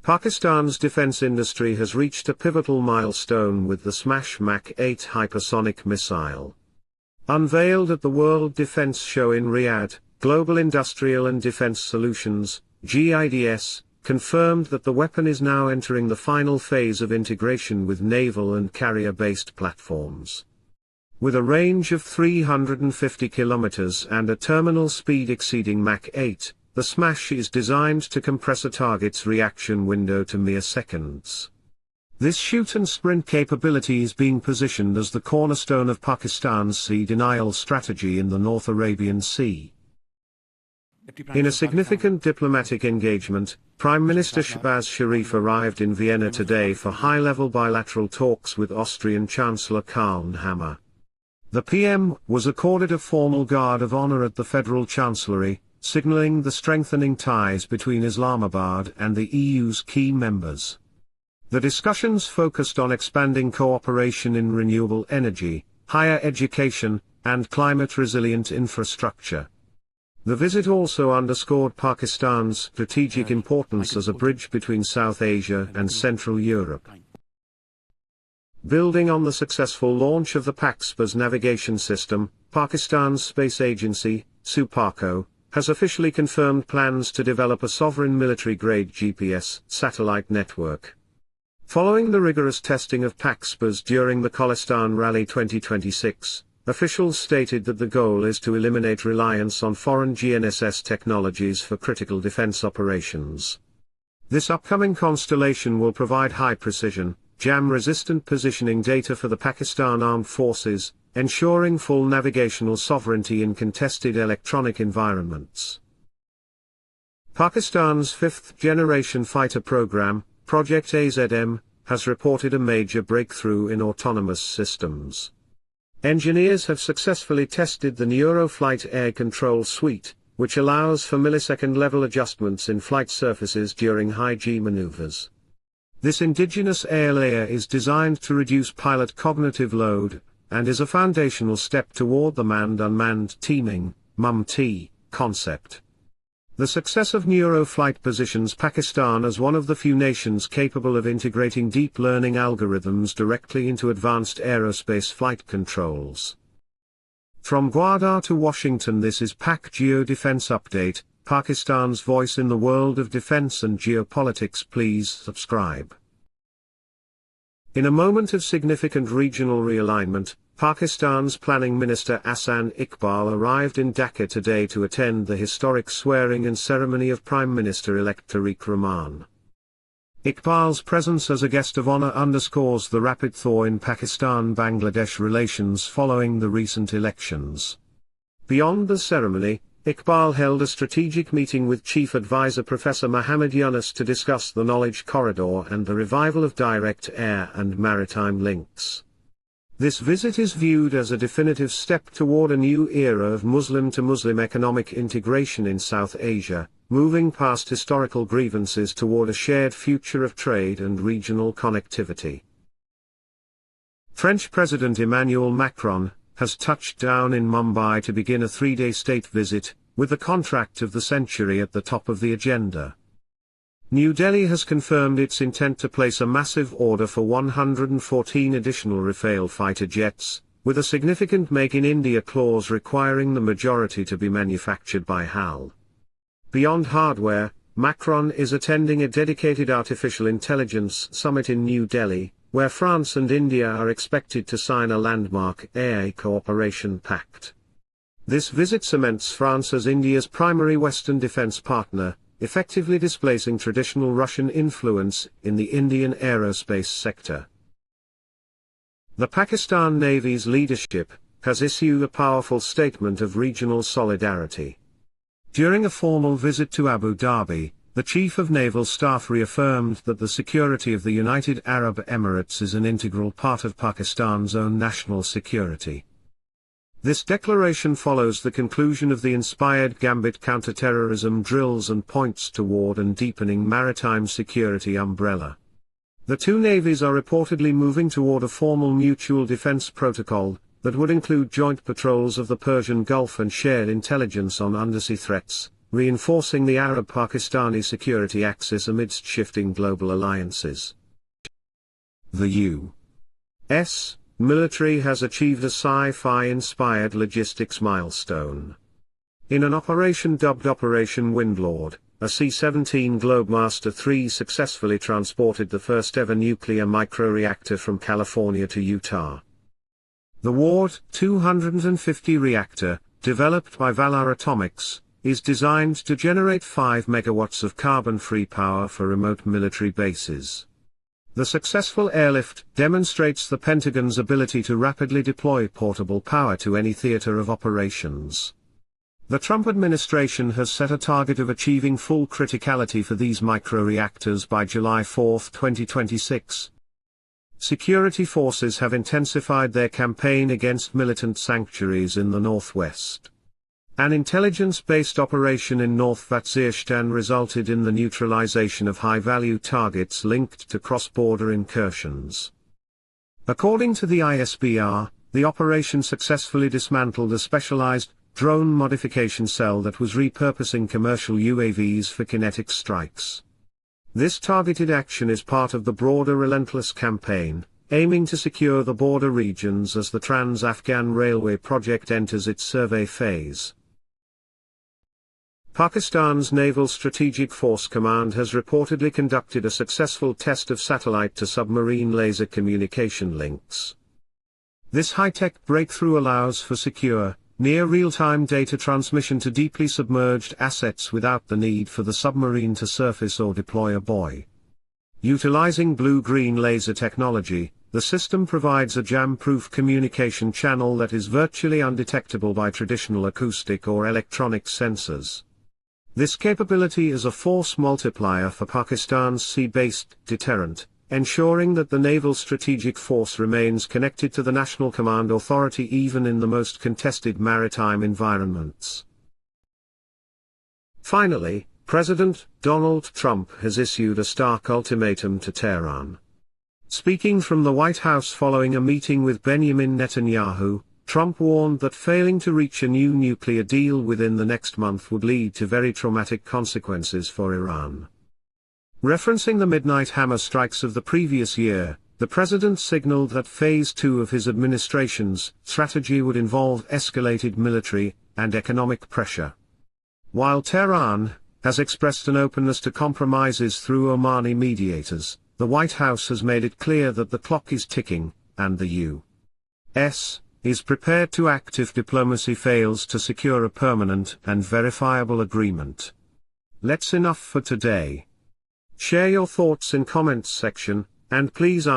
Pakistan's defense industry has reached a pivotal milestone with the smash Mach 8 hypersonic missile. Unveiled at the World Defense Show in Riyadh, Global Industrial and Defense Solutions, GIDS, confirmed that the weapon is now entering the final phase of integration with naval and carrier-based platforms. With a range of 350 kilometers and a terminal speed exceeding Mach 8, the smash is designed to compress a target's reaction window to mere seconds. This shoot-and-sprint capability is being positioned as the cornerstone of Pakistan's sea denial strategy in the North Arabian Sea. In a significant diplomatic engagement, Prime Minister Shehbaz Sharif arrived in Vienna today for high-level bilateral talks with Austrian Chancellor Karl Nehammer. The PM was accorded a formal guard of honor at the Federal Chancellery, signaling the strengthening ties between Islamabad and the EU's key members. The discussions focused on expanding cooperation in renewable energy, higher education, and climate-resilient infrastructure. The visit also underscored Pakistan's strategic importance as a bridge between South Asia and Central Europe. Building on the successful launch of the PAXPA's navigation system, Pakistan's space agency, Suparco, has officially confirmed plans to develop a sovereign military-grade GPS satellite network. Following the rigorous testing of PAXPAs during the Kholistan Rally 2026, officials stated that the goal is to eliminate reliance on foreign GNSS technologies for critical defense operations. This upcoming constellation will provide high-precision, jam-resistant positioning data for the Pakistan Armed Forces, ensuring full navigational sovereignty in contested electronic environments. Pakistan's fifth-generation fighter program, Project AZM, has reported a major breakthrough in autonomous systems. Engineers have successfully tested the Neuro-Flight air control suite, which allows for millisecond-level adjustments in flight surfaces during high-G maneuvers. This indigenous air layer is designed to reduce pilot cognitive load, and is a foundational step toward the manned-unmanned teaming (MUM-T) concept. The success of Neuro-Flight positions Pakistan as one of the few nations capable of integrating deep learning algorithms directly into advanced aerospace flight controls. From Gwadar to Washington, this is Pak Geo Defense Update, Pakistan's voice in the world of defense and geopolitics. Please subscribe. In a moment of significant regional realignment, Pakistan's Planning Minister Ahsan Iqbal arrived in Dhaka today to attend the historic swearing-in ceremony of Prime Minister-elect Tariq Rahman. Iqbal's presence as a guest of honor underscores the rapid thaw in Pakistan-Bangladesh relations following the recent elections. Beyond the ceremony, Iqbal held a strategic meeting with Chief Advisor Professor Muhammad Yunus to discuss the knowledge corridor and the revival of direct air and maritime links. This visit is viewed as a definitive step toward a new era of Muslim-to-Muslim economic integration in South Asia, moving past historical grievances toward a shared future of trade and regional connectivity. French President Emmanuel Macron has touched down in Mumbai to begin a three-day state visit, with the contract of the century at the top of the agenda. New Delhi has confirmed its intent to place a massive order for 114 additional Rafale fighter jets, with a significant Make in India clause requiring the majority to be manufactured by HAL. Beyond hardware, Macron is attending a dedicated artificial intelligence summit in New Delhi, where France and India are expected to sign a landmark AI cooperation pact. This visit cements France as India's primary Western defense partner, effectively displacing traditional Russian influence in the Indian aerospace sector. The Pakistan Navy's leadership has issued a powerful statement of regional solidarity. During a formal visit to Abu Dhabi, the Chief of Naval Staff reaffirmed that the security of the United Arab Emirates is an integral part of Pakistan's own national security. This declaration follows the conclusion of the inspired Gambit counterterrorism drills and points toward an deepening maritime security umbrella. The two navies are reportedly moving toward a formal mutual defense protocol that would include joint patrols of the Persian Gulf and shared intelligence on undersea threats, reinforcing the Arab-Pakistani security axis amidst shifting global alliances. The U.S. military has achieved a sci-fi-inspired logistics milestone. In an operation dubbed Operation Windlord, a C-17 Globemaster III successfully transported the first-ever nuclear microreactor from California to Utah. The Ward 250 reactor, developed by Valar Atomics, is designed to generate 5 megawatts of carbon-free power for remote military bases. The successful airlift demonstrates the Pentagon's ability to rapidly deploy portable power to any theater of operations. The Trump administration has set a target of achieving full criticality for these microreactors by July 4, 2026. Security forces have intensified their campaign against militant sanctuaries in the northwest. An intelligence-based operation in North Waziristan resulted in the neutralization of high-value targets linked to cross-border incursions. According to the ISBR, the operation successfully dismantled a specialized drone modification cell that was repurposing commercial UAVs for kinetic strikes. This targeted action is part of the broader Relentless campaign, aiming to secure the border regions as the Trans-Afghan Railway project enters its survey phase. Pakistan's Naval Strategic Force Command has reportedly conducted a successful test of satellite-to-submarine laser communication links. This high-tech breakthrough allows for secure, near real-time data transmission to deeply submerged assets without the need for the submarine to surface or deploy a buoy. Utilizing blue-green laser technology, the system provides a jam-proof communication channel that is virtually undetectable by traditional acoustic or electronic sensors. This capability is a force multiplier for Pakistan's sea-based deterrent, ensuring that the Naval Strategic Force remains connected to the National Command Authority even in the most contested maritime environments. Finally, President Donald Trump has issued a stark ultimatum to Tehran. Speaking from the White House following a meeting with Benjamin Netanyahu, Trump warned that failing to reach a new nuclear deal within the next month would lead to very traumatic consequences for Iran. Referencing the midnight hammer strikes of the previous year, the president signaled that Phase 2 of his administration's strategy would involve escalated military and economic pressure. While Tehran has expressed an openness to compromises through Omani mediators, the White House has made it clear that the clock is ticking, and the U.S. is prepared to act if diplomacy fails to secure a permanent and verifiable agreement. That's enough for today. Share your thoughts in comments section, and please answer